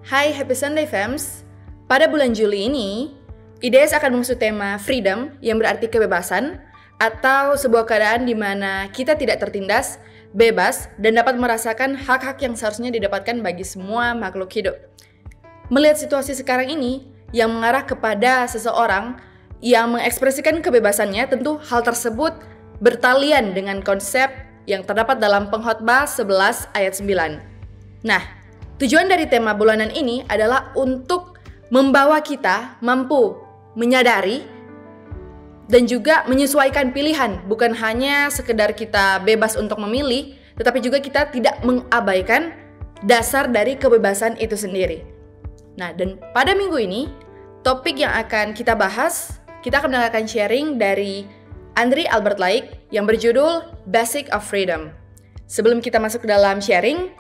Hai Happy Sunday fams. Pada bulan Juli ini, IDS akan mengusung tema freedom yang berarti kebebasan atau sebuah keadaan di mana kita tidak tertindas, bebas, dan dapat merasakan hak-hak yang seharusnya didapatkan bagi semua makhluk hidup. Melihat situasi sekarang ini yang mengarah kepada seseorang yang mengekspresikan kebebasannya, tentu hal tersebut bertalian dengan konsep yang terdapat dalam Pengkhotbah 11 ayat 9. Nah, tujuan dari tema bulanan ini adalah untuk membawa kita mampu menyadari dan juga menyesuaikan pilihan, bukan hanya sekedar kita bebas untuk memilih, tetapi juga kita tidak mengabaikan dasar dari kebebasan itu sendiri. Nah, dan pada minggu ini, topik yang akan kita bahas, kita akan mendengarkan sharing dari Andri Albert Laik yang berjudul Basic of Freedom. Sebelum kita masuk ke dalam sharing,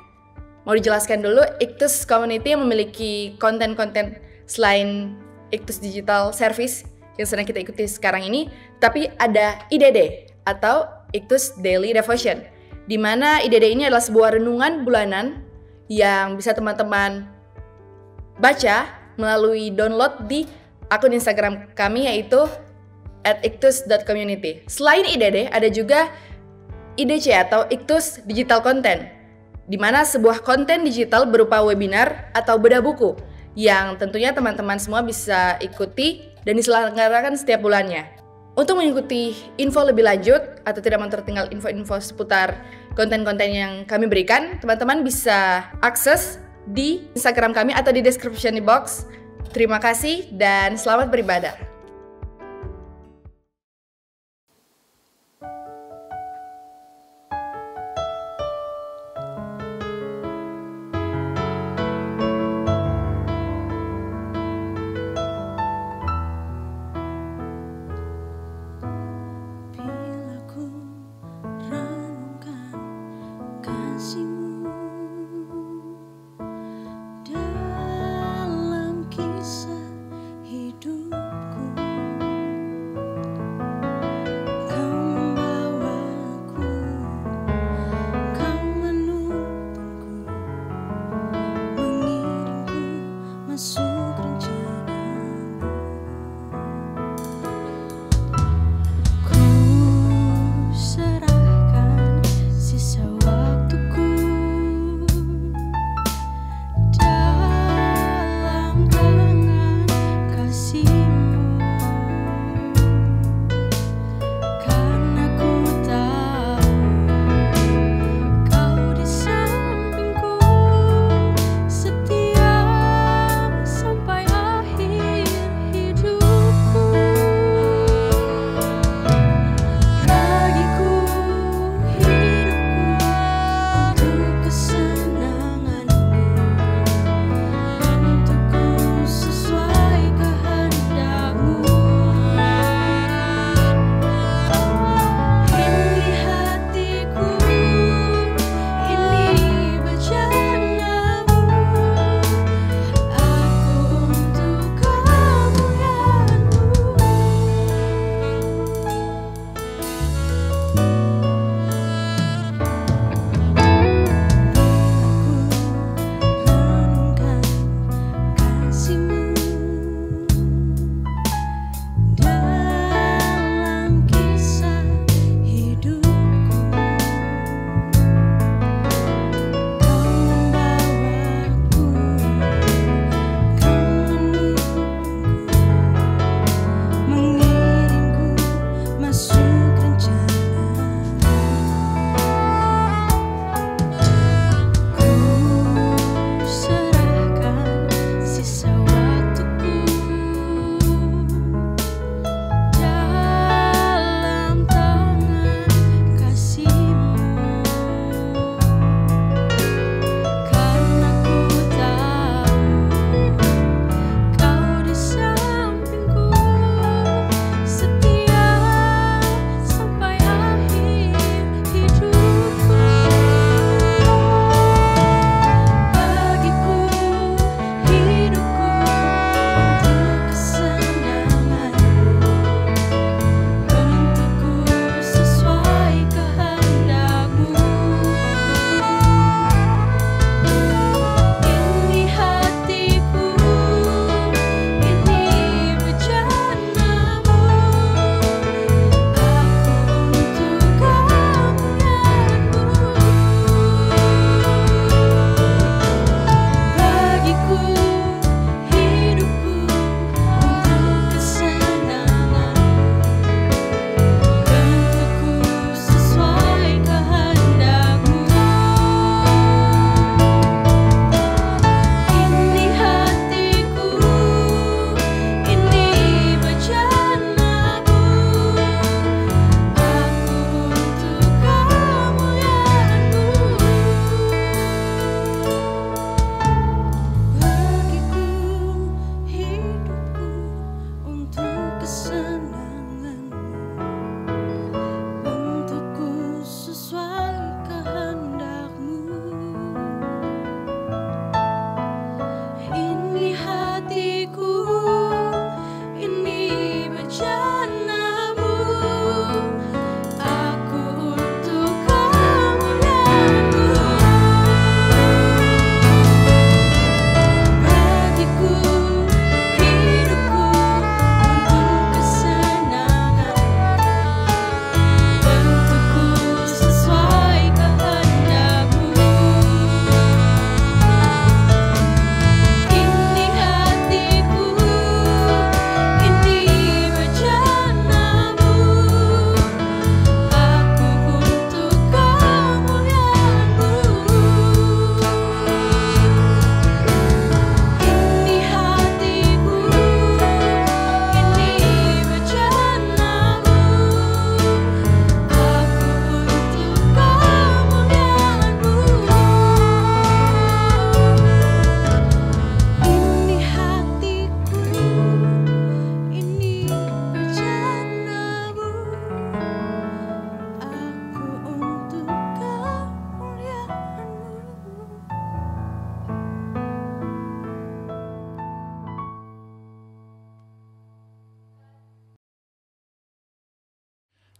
mau dijelaskan dulu, Iktus Community yang memiliki konten-konten selain Iktus Digital Service yang sedang kita ikuti sekarang ini, tapi ada IDD atau Iktus Daily Devotion, di mana IDD ini adalah sebuah renungan bulanan yang bisa teman-teman baca melalui download di akun Instagram kami yaitu @iktus.community. Selain IDD, ada juga IDC atau Iktus Digital Content, di mana sebuah konten digital berupa webinar atau bedah buku yang tentunya teman-teman semua bisa ikuti dan diselenggarakan setiap bulannya. Untuk mengikuti info lebih lanjut atau tidak mau tertinggal info-info seputar konten-konten yang kami berikan, teman-teman bisa akses di Instagram kami atau di description box. Terima kasih dan selamat beribadah. Dalam kisah hidupku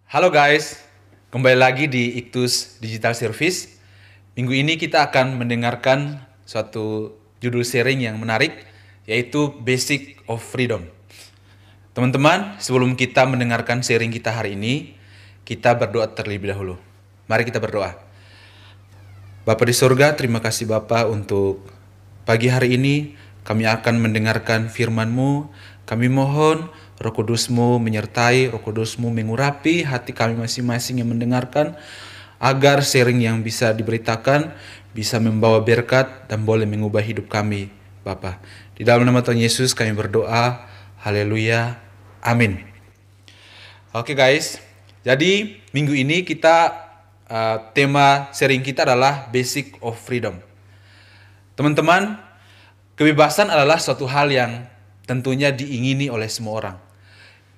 Halo guys, kembali lagi di Iktus Digital Service. Minggu ini kita akan mendengarkan suatu judul sharing yang menarik, yaitu Basic of Freedom. Teman-teman, sebelum kita mendengarkan sharing kita hari ini, kita berdoa terlebih dahulu. Mari kita berdoa. Bapa di surga, terima kasih Bapa untuk pagi hari ini kami akan mendengarkan firman-Mu. Kami mohon Roh Kudus-Mu menyertai, Roh Kudus-Mu mengurapi hati kami masing-masing yang mendengarkan, agar sharing yang bisa diberitakan bisa membawa berkat dan boleh mengubah hidup kami, Bapa. Di dalam nama Tuhan Yesus kami berdoa, haleluya, amin. Oke guys, jadi minggu ini tema sharing kita adalah Basic of Freedom. Teman-teman, kebebasan adalah suatu hal yang tentunya diingini oleh semua orang.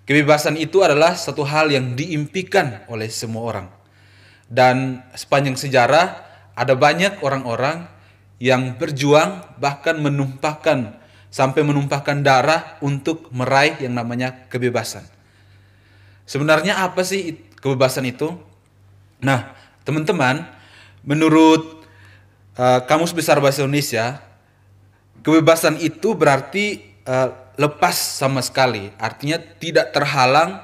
Kebebasan itu adalah satu hal yang diimpikan oleh semua orang. Dan sepanjang sejarah ada banyak orang-orang yang berjuang bahkan sampai menumpahkan darah untuk meraih yang namanya kebebasan. Sebenarnya apa sih kebebasan itu? Nah, teman-teman, menurut Kamus Besar Bahasa Indonesia, kebebasan itu berarti lepas sama sekali, artinya tidak terhalang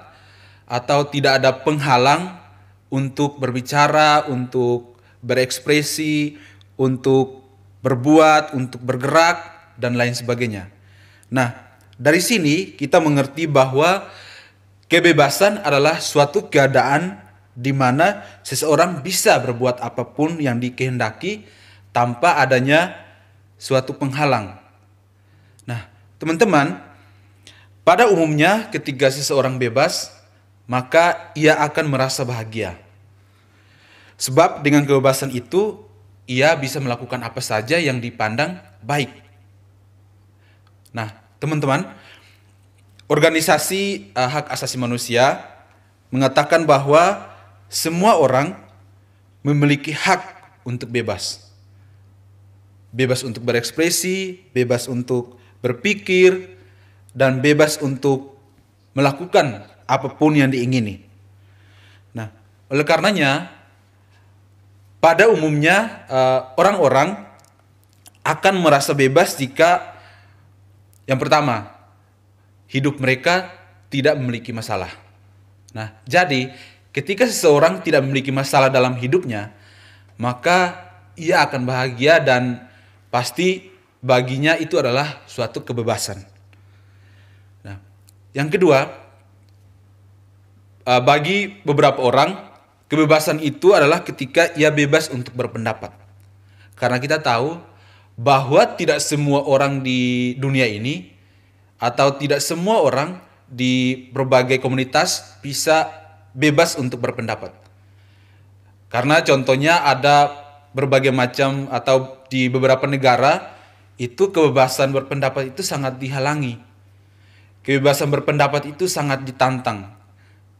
atau tidak ada penghalang untuk berbicara, untuk berekspresi, untuk berbuat, untuk bergerak, dan lain sebagainya. Nah, dari sini kita mengerti bahwa kebebasan adalah suatu keadaan di mana seseorang bisa berbuat apapun yang dikehendaki tanpa adanya suatu penghalang. Nah, teman-teman, pada umumnya ketika seseorang bebas, maka ia akan merasa bahagia. Sebab dengan kebebasan itu, ia bisa melakukan apa saja yang dipandang baik. Nah, teman-teman, organisasi hak asasi manusia mengatakan bahwa semua orang memiliki hak untuk bebas. Bebas untuk berekspresi, bebas untuk berpikir, dan bebas untuk melakukan apapun yang diingini. Nah, oleh karenanya, pada umumnya orang-orang akan merasa bebas jika yang pertama, hidup mereka tidak memiliki masalah. Nah, jadi ketika seseorang tidak memiliki masalah dalam hidupnya, maka ia akan bahagia dan pasti baginya itu adalah suatu kebebasan. Nah, yang kedua, bagi beberapa orang, kebebasan itu adalah ketika ia bebas untuk berpendapat. Karena kita tahu bahwa tidak semua orang di dunia ini atau tidak semua orang di berbagai komunitas bisa bebas untuk berpendapat. Karena contohnya ada berbagai macam atau di beberapa negara itu kebebasan berpendapat itu sangat dihalangi. Kebebasan berpendapat itu sangat ditantang.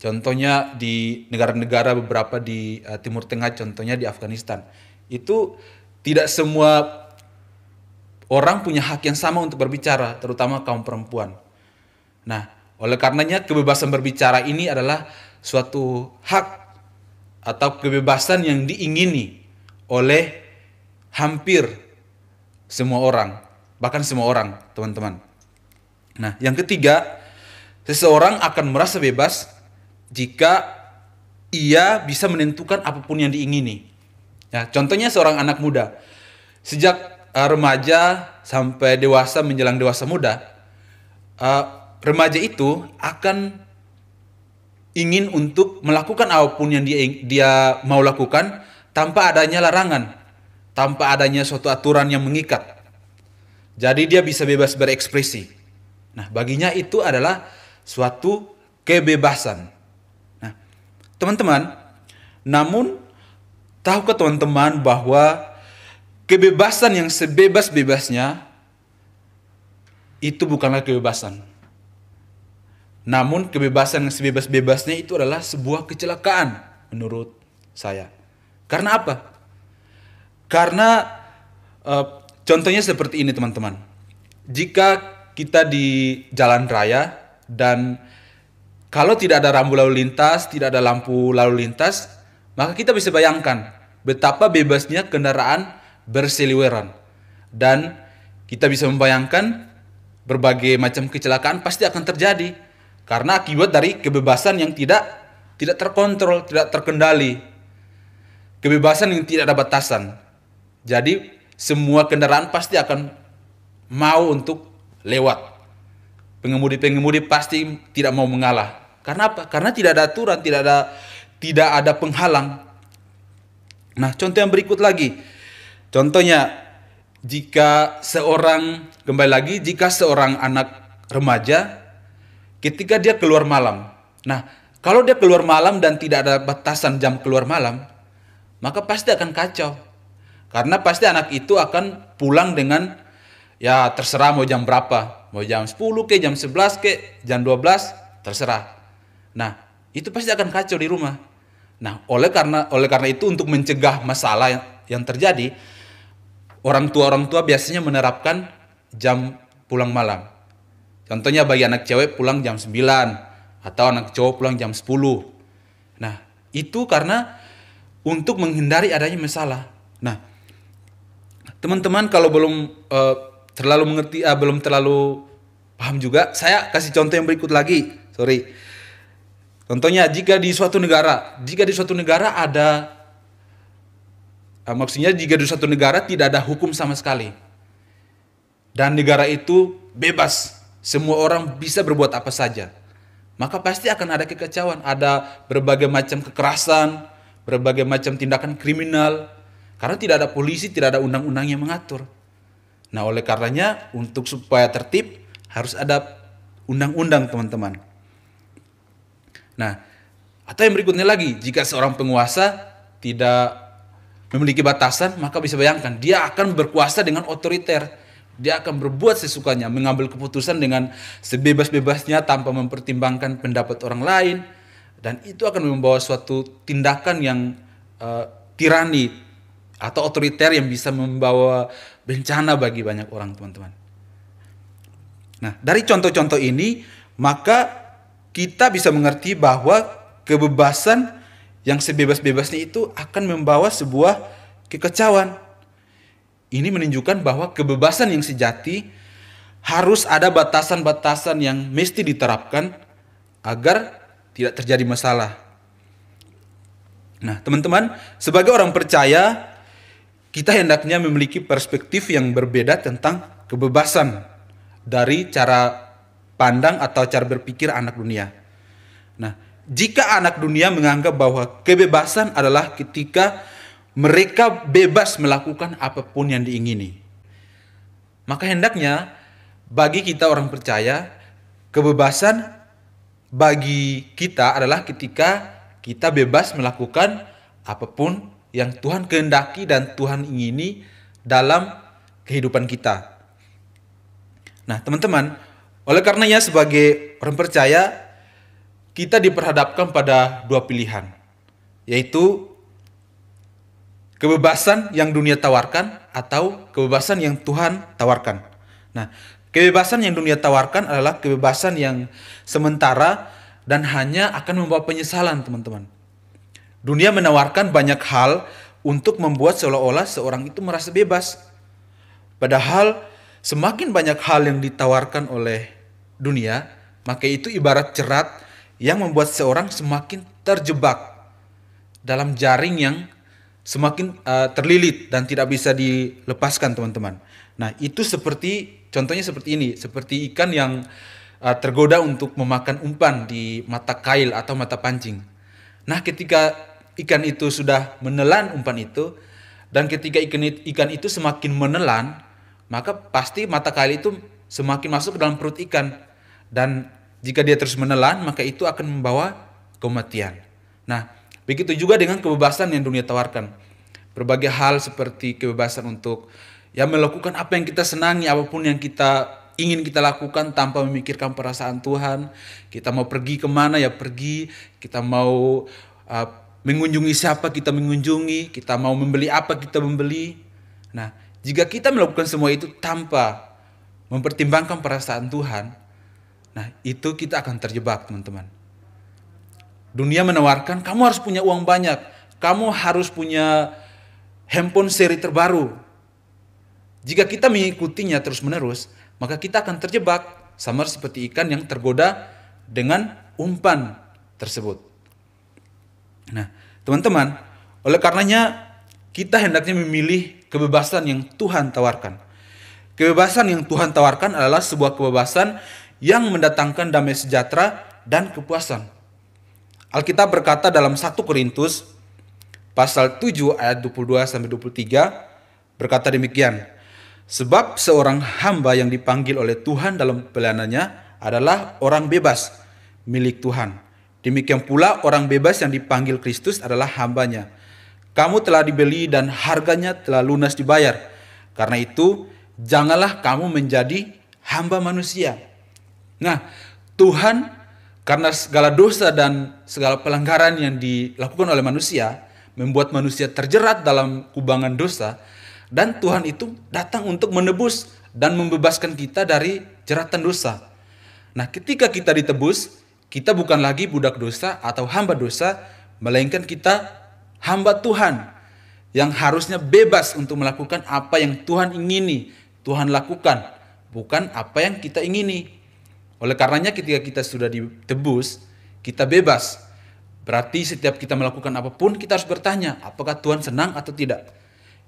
Contohnya di negara-negara beberapa di Timur Tengah, contohnya di Afghanistan. Itu tidak semua orang punya hak yang sama untuk berbicara, terutama kaum perempuan. Nah, oleh karenanya kebebasan berbicara ini adalah suatu hak atau kebebasan yang diingini oleh hampir semua orang, bahkan semua orang, teman-teman. Nah, yang ketiga, seseorang akan merasa bebas jika ia bisa menentukan apapun yang diingini. Ya, contohnya seorang anak muda, sejak remaja sampai dewasa menjelang dewasa muda, remaja itu akan ingin untuk melakukan apapun yang dia mau lakukan tanpa adanya larangan, tanpa adanya suatu aturan yang mengikat. Jadi dia bisa bebas berekspresi. Nah, baginya itu adalah suatu kebebasan. Nah, teman-teman, namun tahukah teman-teman bahwa kebebasan yang sebebas-bebasnya itu bukanlah kebebasan. Namun kebebasan yang sebebas-bebasnya itu adalah sebuah kecelakaan menurut saya. Karena apa? Karena contohnya seperti ini teman-teman. Jika kita di jalan raya dan kalau tidak ada rambu lalu lintas, tidak ada lampu lalu lintas, maka kita bisa bayangkan betapa bebasnya kendaraan berseliweran. Dan kita bisa membayangkan berbagai macam kecelakaan pasti akan terjadi karena akibat dari kebebasan yang tidak terkontrol, tidak terkendali. Kebebasan yang tidak ada batasan. Jadi semua kendaraan pasti akan mau untuk lewat. Pengemudi-pengemudi pasti tidak mau mengalah. Karena apa? Karena tidak ada aturan, tidak ada penghalang. Nah, contoh yang berikut lagi. Contohnya jika seorang anak remaja ketika dia keluar malam. Nah, kalau dia keluar malam dan tidak ada batasan jam keluar malam, maka pasti akan kacau. Karena pasti anak itu akan pulang dengan ya terserah mau jam berapa, mau jam 10 ke, jam 11 ke, jam 12, terserah. Nah, itu pasti akan kacau di rumah. Nah, oleh karena itu untuk mencegah masalah yang terjadi, orang tua biasanya menerapkan jam pulang malam. Contohnya bagi anak cewek pulang jam 9 atau anak cowok pulang jam 10. Nah, itu karena untuk menghindari adanya masalah. Nah, teman-teman kalau belum terlalu mengerti, belum terlalu paham juga, saya kasih contoh yang berikut lagi. Contohnya jika di suatu negara ada maksudnya jika di suatu negara tidak ada hukum sama sekali dan negara itu bebas, semua orang bisa berbuat apa saja, maka pasti akan ada kekacauan, ada berbagai macam kekerasan, berbagai macam tindakan kriminal, karena tidak ada polisi, tidak ada undang-undang yang mengatur. Nah, oleh karenanya untuk supaya tertib harus ada undang-undang, teman-teman. Nah, atau yang berikutnya lagi, jika seorang penguasa tidak memiliki batasan, maka bisa bayangkan dia akan berkuasa dengan otoriter. Dia akan berbuat sesukanya, mengambil keputusan dengan sebebas-bebasnya tanpa mempertimbangkan pendapat orang lain, dan itu akan membawa suatu tindakan yang tirani atau otoriter yang bisa membawa bencana bagi banyak orang, teman-teman. Nah, dari contoh-contoh ini maka kita bisa mengerti bahwa kebebasan yang sebebas-bebasnya itu akan membawa sebuah kekacauan. Ini menunjukkan bahwa kebebasan yang sejati harus ada batasan-batasan yang mesti diterapkan agar tidak terjadi masalah. Nah, teman-teman, sebagai orang percaya, kita hendaknya memiliki perspektif yang berbeda tentang kebebasan dari cara pandang atau cara berpikir anak dunia. Nah, jika anak dunia menganggap bahwa kebebasan adalah ketika mereka bebas melakukan apapun yang diingini, maka hendaknya bagi kita orang percaya, kebebasan bagi kita adalah ketika kita bebas melakukan apapun yang Tuhan kehendaki dan Tuhan ingini dalam kehidupan kita. Nah, teman-teman, oleh karenanya sebagai orang percaya, kita diperhadapkan pada dua pilihan, yaitu kebebasan yang dunia tawarkan atau kebebasan yang Tuhan tawarkan. Nah, kebebasan yang dunia tawarkan adalah kebebasan yang sementara dan hanya akan membawa penyesalan, teman-teman. Dunia menawarkan banyak hal untuk membuat seolah-olah seorang itu merasa bebas. Padahal semakin banyak hal yang ditawarkan oleh dunia, maka itu ibarat jerat yang membuat seorang semakin terjebak dalam jaring yang semakin terlilit dan tidak bisa dilepaskan, teman-teman. Nah, itu contohnya seperti ini, seperti ikan yang tergoda untuk memakan umpan di mata kail atau mata pancing. Nah, ketika ikan itu sudah menelan umpan itu, dan ketika ikan itu semakin menelan, maka pasti mata kail itu semakin masuk ke dalam perut ikan, dan jika dia terus menelan, maka itu akan membawa kematian. Nah, begitu juga dengan kebebasan yang dunia tawarkan. Berbagai hal seperti kebebasan untuk melakukan apa yang kita senangi, apapun yang kita ingin kita lakukan tanpa memikirkan perasaan Tuhan. Kita mau pergi kemana ya pergi, kita mau mengunjungi siapa kita mengunjungi, kita mau membeli apa kita membeli. Nah, jika kita melakukan semua itu tanpa mempertimbangkan perasaan Tuhan, nah itu kita akan terjebak, teman-teman. Dunia menawarkan kamu harus punya uang banyak, kamu harus punya handphone seri terbaru. Jika kita mengikutinya terus-menerus, maka kita akan terjebak sama seperti ikan yang tergoda dengan umpan tersebut. Nah, teman-teman, oleh karenanya kita hendaknya memilih kebebasan yang Tuhan tawarkan. Kebebasan yang Tuhan tawarkan adalah sebuah kebebasan yang mendatangkan damai sejahtera dan kepuasan. Alkitab berkata dalam 1 Korintus pasal 7 ayat 22-23 berkata demikian. Sebab seorang hamba yang dipanggil oleh Tuhan dalam pelayanannya adalah orang bebas milik Tuhan. Demikian pula orang bebas yang dipanggil Kristus adalah hambanya. Kamu telah dibeli dan harganya telah lunas dibayar. Karena itu janganlah kamu menjadi hamba manusia. Nah, Tuhan karena segala dosa dan segala pelanggaran yang dilakukan oleh manusia membuat manusia terjerat dalam kubangan dosa. Dan Tuhan itu datang untuk menebus dan membebaskan kita dari jeratan dosa. Nah, ketika kita ditebus, kita bukan lagi budak dosa atau hamba dosa, melainkan kita hamba Tuhan yang harusnya bebas untuk melakukan apa yang Tuhan ingini, Tuhan lakukan, bukan apa yang kita ingini. Oleh karenanya ketika kita sudah ditebus, kita bebas. Berarti setiap kita melakukan apapun, kita harus bertanya, apakah Tuhan senang atau tidak?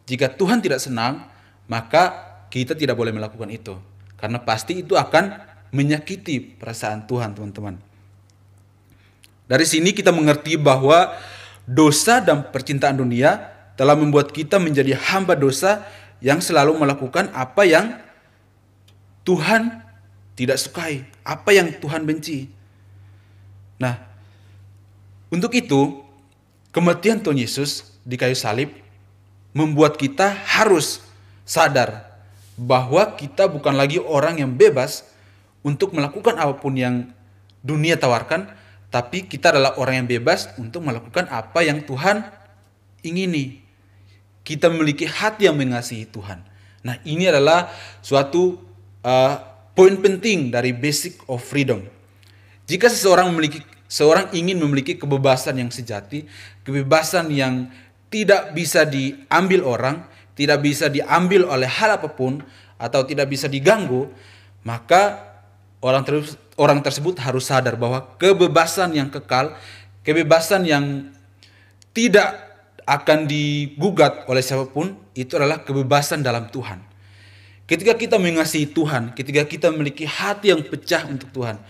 Jika Tuhan tidak senang, maka kita tidak boleh melakukan itu. Karena pasti itu akan menyakiti perasaan Tuhan, teman-teman. Dari sini kita mengerti bahwa dosa dan percintaan dunia telah membuat kita menjadi hamba dosa yang selalu melakukan apa yang Tuhan tidak sukai, apa yang Tuhan benci. Nah, untuk itu, kematian Tuhan Yesus di kayu salib membuat kita harus sadar bahwa kita bukan lagi orang yang bebas untuk melakukan apapun yang dunia tawarkan, tapi kita adalah orang yang bebas untuk melakukan apa yang Tuhan ingini. Kita memiliki hati yang mengasihi Tuhan. Nah, ini adalah suatu poin penting dari basic of freedom. Jika seseorang ingin memiliki kebebasan yang sejati, kebebasan yang tidak bisa diambil orang, tidak bisa diambil oleh hal apapun, atau tidak bisa diganggu, maka orang tersebut harus sadar bahwa kebebasan yang kekal, kebebasan yang tidak akan digugat oleh siapapun, itu adalah kebebasan dalam Tuhan. Ketika kita mengasihi Tuhan, ketika kita memiliki hati yang pecah untuk Tuhan,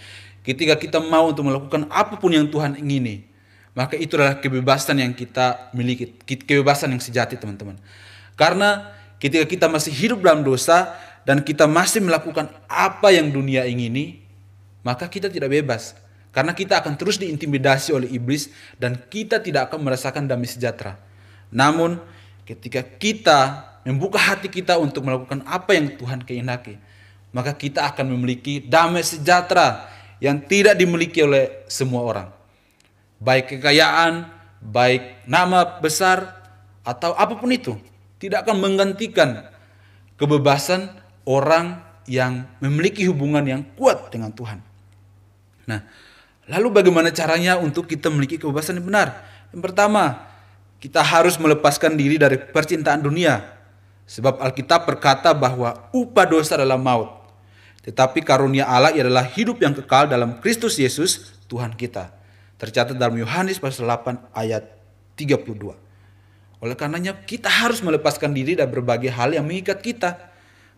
ketika kita mau untuk melakukan apapun yang Tuhan ingini, maka itu adalah kebebasan yang kita miliki, kebebasan yang sejati, teman-teman. Karena ketika kita masih hidup dalam dosa dan kita masih melakukan apa yang dunia ingini, maka kita tidak bebas. Karena kita akan terus diintimidasi oleh iblis dan kita tidak akan merasakan damai sejahtera. Namun ketika kita membuka hati kita untuk melakukan apa yang Tuhan kehendaki, maka kita akan memiliki damai sejahtera yang tidak dimiliki oleh semua orang. Baik kekayaan, baik nama besar, atau apapun itu, tidak akan menggantikan kebebasan orang yang memiliki hubungan yang kuat dengan Tuhan. Nah, lalu bagaimana caranya untuk kita memiliki kebebasan yang benar? Yang pertama, kita harus melepaskan diri dari percintaan dunia. Sebab Alkitab berkata bahwa upah dosa adalah maut. Tetapi karunia Allah adalah hidup yang kekal dalam Kristus Yesus, Tuhan kita. Tercatat dalam Yohanes pasal 8 ayat 32. Oleh karenanya kita harus melepaskan diri dari berbagai hal yang mengikat kita.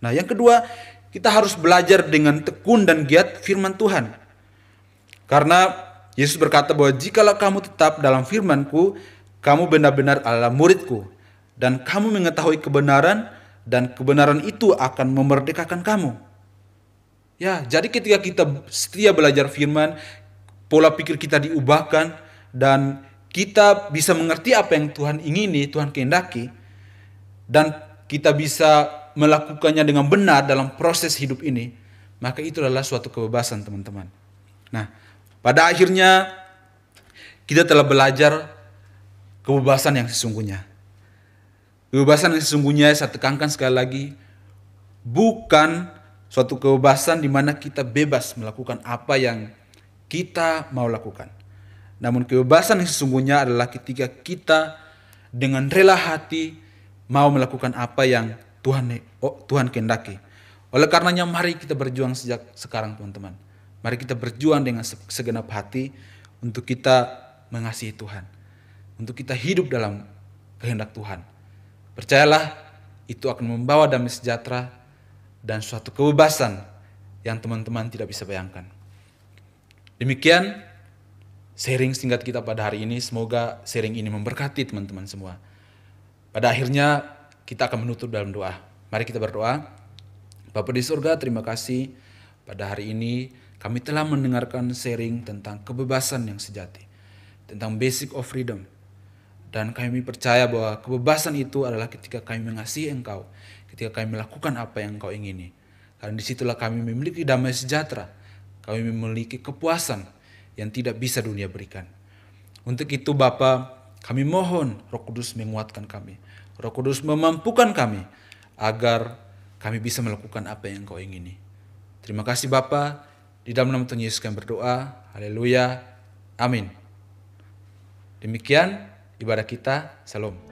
Nah, yang kedua, kita harus belajar dengan tekun dan giat firman Tuhan. Karena Yesus berkata bahwa jikalau kamu tetap dalam firman-Ku, kamu benar-benar adalah murid-Ku, dan kamu mengetahui kebenaran, dan kebenaran itu akan memerdekakan kamu. Ya, jadi ketika kita setia belajar firman, pola pikir kita diubahkan, dan kita bisa mengerti apa yang Tuhan ingini, Tuhan kehendaki, dan kita bisa melakukannya dengan benar dalam proses hidup ini, maka itu adalah suatu kebebasan, teman-teman. Nah, pada akhirnya kita telah belajar kebebasan yang sesungguhnya. Kebebasan yang sesungguhnya, saya tekankan sekali lagi, bukan suatu kebebasan di mana kita bebas melakukan apa yang kita mau lakukan. Namun kebebasan yang sesungguhnya adalah ketika kita dengan rela hati mau melakukan apa yang Tuhan kehendaki. Oleh karenanya mari kita berjuang sejak sekarang teman-teman. Mari kita berjuang dengan segenap hati untuk kita mengasihi Tuhan. Untuk kita hidup dalam kehendak Tuhan. Percayalah itu akan membawa damai sejahtera dan suatu kebebasan yang teman-teman tidak bisa bayangkan. Demikian sharing singkat kita pada hari ini. Semoga sharing ini memberkati teman-teman semua. Pada akhirnya kita akan menutup dalam doa. Mari kita berdoa. Bapa di surga, terima kasih pada hari ini kami telah mendengarkan sharing tentang kebebasan yang sejati. Tentang basic of freedom. Dan kami percaya bahwa kebebasan itu adalah ketika kami mengasihi Engkau. Ketika kami melakukan apa yang Engkau ingini. Karena disitulah kami memiliki damai sejahtera. Kami memiliki kepuasan yang tidak bisa dunia berikan. Untuk itu Bapa, kami mohon Roh Kudus menguatkan kami. Roh Kudus memampukan kami agar kami bisa melakukan apa yang Engkau ingini. Terima kasih Bapa, di dalam nama Tuhan Yesus kami berdoa. Haleluya. Amin. Demikian ibadah kita. Salam.